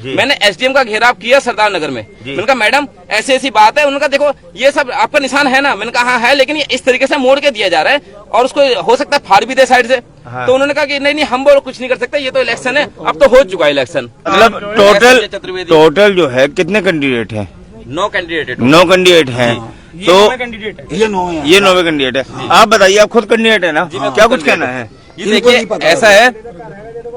मैंने एसडीएम का घेराव किया सरदार नगर में। मैंने कहा मैडम ऐसी ऐसी बात है। उन्होंने कहा देखो ये सब आपका निशान है ना। मैंने कहा हाँ है, लेकिन ये इस तरीके से मोड़ के दिया जा रहा है और उसको हो सकता है फाड़ भी दे साइड से। तो उन्होंने कहा कि नहीं हम वो कुछ नहीं कर सकते, ये तो इलेक्शन है, अब तो हो चुका है इलेक्शन। मतलब टोटल जो है कितने कैंडिडेट हैं? 9 कैंडिडेट। 9 कैंडिडेट हैं। तो ये 9वें कैंडिडेट है। आप बताइए, आप खुद कैंडिडेट है ना, क्या कुछ कहना है? ये देखिए ऐसा है,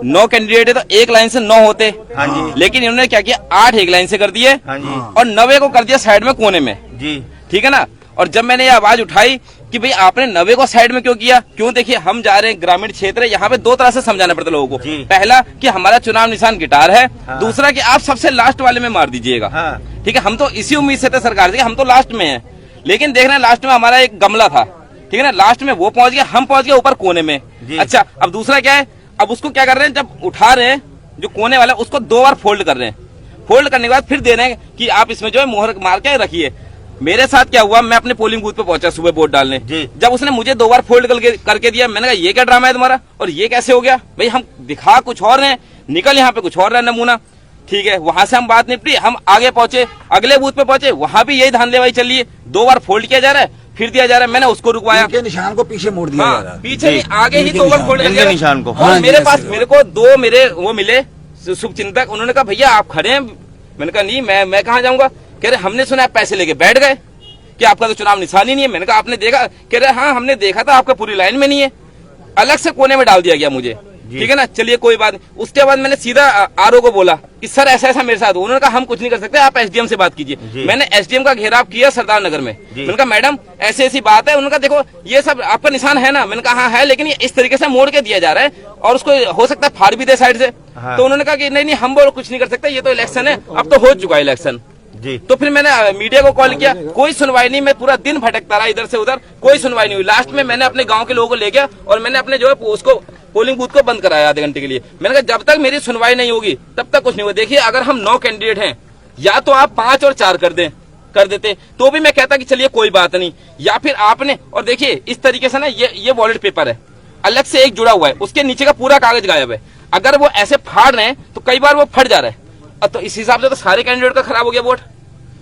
9 कैंडिडेट है तो एक लाइन से 9 होते। हाँ जी। लेकिन इन्होंने क्या किया, 8 एक लाइन से कर दिए। हाँ जी। और 9 को कर दिया साइड में कोने में जी, ठीक है ना। और जब मैंने ये आवाज उठाई कि भाई आपने 9 को साइड में क्यों किया, क्यों, देखिए हम जा रहे हैं ग्रामीण क्षेत्र है, यहाँ पे 2 तरह से समझाना पड़ता है लोगों को। पहला कि हमारा चुनाव निशान गिटार है। हाँ। दूसरा कि आप सबसे लास्ट वाले में मार दीजिएगा। हाँ। ठीक है, हम तो इसी उम्मीद से थे सरकार से, हम तो लास्ट में है, लेकिन देख रहे हैं लास्ट में हमारा एक गमला था, ठीक है ना, लास्ट में वो पहुंच गया, हम पहुंच गए ऊपर कोने में। अच्छा, अब दूसरा क्या है, अब उसको क्या कर रहे हैं, जब उठा रहे हैं जो कोने वाला उसको 2 बार फोल्ड कर रहे हैं। फोल्ड करने के बाद फिर दे रहे हैं कि आप इसमें जो है मोहर मार के रखिए। मेरे साथ क्या हुआ, मैं अपने पोलिंग बूथ पे पहुंचा सुबह वोट डालने। जब उसने मुझे 2 बार फोल्ड करके दिया, मैंने कहा ये क्या ड्रामा है तुम्हारा, और ये कैसे हो गया भाई, हम दिखा कुछ और रहे, निकल यहाँ पे कुछ और रहा नमूना। ठीक है, वहां से हम बात निपटी, हम आगे पहुंचे, अगले बूथ पे पहुंचे, वहां भी यही धांधलेबाजी चल रही है, 2 बार फोल्ड किया जा रहा है, फिर दिया जा रहा है। मैंने उसको रुकवाया, निशान को पीछे मोड़ दिया जा रहा है। पीछे नहीं, आगे ही 2 बार फोल्ड इनके निशान को। और मेरे पास मेरे को 2 मेरे वो मिले शुभचिंतक, उन्होंने कहा भैया आप खड़े हैं। मैंने कहा नहीं, मैं कहाँ जाऊंगा। कह रहे हमने सुना पैसे लेके बैठ गए कि आपका तो चुनाव निशान ही नहीं है। मैंने कहा आपने देखा? कह रहे हाँ हमने देखा था, आपका पूरी लाइन में नहीं है, अलग से कोने में डाल दिया गया मुझे। ठीक है ना, चलिए कोई बात नहीं। उसके बाद मैंने सीधा आरओ को बोला कि सर ऐसा ऐसा मेरे साथ। उन्होंने कहा हम कुछ नहीं कर सकते, आप एसडीएम से बात कीजिए। मैंने एसडीएम का घेराव किया सरदार नगर में। मैंने कहा मैडम ऐसी ऐसी बात है। उन्होंने कहा देखो ये सब आपका निशान है ना। मैंने कहा हाँ है, लेकिन ये इस तरीके से मोड़ के दिया जा रहा है और उसको हो सकता है फाड़ भी दे साइड से। तो उन्होंने कहा कि नहीं हम वो कुछ नहीं कर सकते, ये तो इलेक्शन है, अब तो हो चुका है इलेक्शन। तो फिर मैंने मीडिया को कॉल किया, कोई सुनवाई नहीं। मैं पूरा दिन भटकता रहा इधर से उधर, कोई सुनवाई नहीं हुई। लास्ट में मैंने अपने गांव के लोगों को ले गया और मैंने अपने जो है उसको पोलिंग बूथ को बंद कराया आधे घंटे के लिए। मैंने कहा जब तक मेरी सुनवाई नहीं होगी तब तक कुछ नहीं होगा। देखिए अगर हम 9 कैंडिडेट हैं, या तो आप 5 और 4 कर देते तो भी मैं कहता कि चलिए कोई बात नहीं, या फिर आपने। और देखिए इस तरीके से ना ये वॉलेट पेपर है, अलग से एक जुड़ा हुआ है, उसके नीचे का पूरा कागज गायब है। अगर वो ऐसे फाड़ रहे हैं तो कई बार वो फट जा रहा है, तो इस हिसाब से तो सारे कैंडिडेट का खराब हो गया वोट।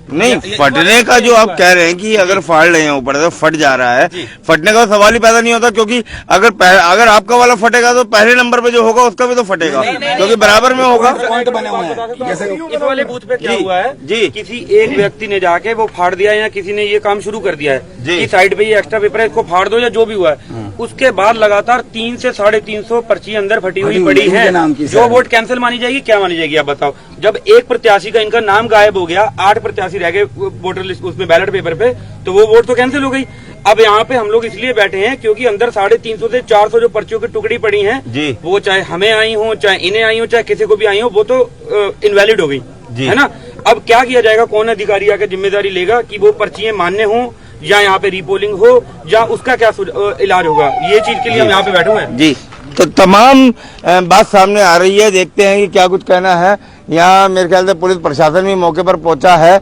नहीं, फटने का जो आप कह रहे हैं कि अगर फाड़ रहे हैं ऊपर तो फट जा रहा है, फटने का सवाल ही पैदा नहीं होता, क्योंकि अगर आपका वाला फटेगा तो पहले नंबर पे जो होगा उसका भी तो फटेगा, क्योंकि बराबर में होगा। पॉइंट बने हुए हैं। जैसे इस वाले बूथ पे क्या हुआ है जी, किसी एक व्यक्ति ने जाके वो फाड़ दिया या किसी ने ये काम शुरू कर दिया है कि साइड पे ये एक्स्ट्रा पेपर है इसको फाड़ दो या जो भी हुआ है। उसके बाद लगातार 300 से 350 पर्ची अंदर फटी हुई पड़ी है। जो वोट कैंसिल मानी जाएगी, क्या मानी जाएगी आप बताओ। जब एक प्रत्याशी का इनका नाम गायब हो गया, 8 प्रत्याशी रह गए वोटर लिस्ट उसमें बैलेट पेपर पे, तो वो वोट तो कैंसिल हो गई। अब यहाँ पे हम लोग इसलिए बैठे हैं क्योंकि अंदर 350 से 400 जो पर्चियों की टुकड़ी पड़ी हैं, वो चाहे हमें आई हो, चाहे इन्हें आई हो, चाहे किसी को भी आई हो, वो तो इनवैलिड हो गई है ना। अब क्या किया जाएगा, कौन अधिकारी आकर जिम्मेदारी लेगा कि वो पर्चियां मान्य हो या यहाँ पे रीपोलिंग हो या उसका क्या इलाज होगा, ये चीज के लिए हम यहाँ पे बैठे हुए हैं जी। तो तमाम बात सामने आ रही है, देखते हैं कि क्या कुछ कहना है। यहाँ मेरे ख्याल से पुलिस प्रशासन भी मौके पर पहुंचा है।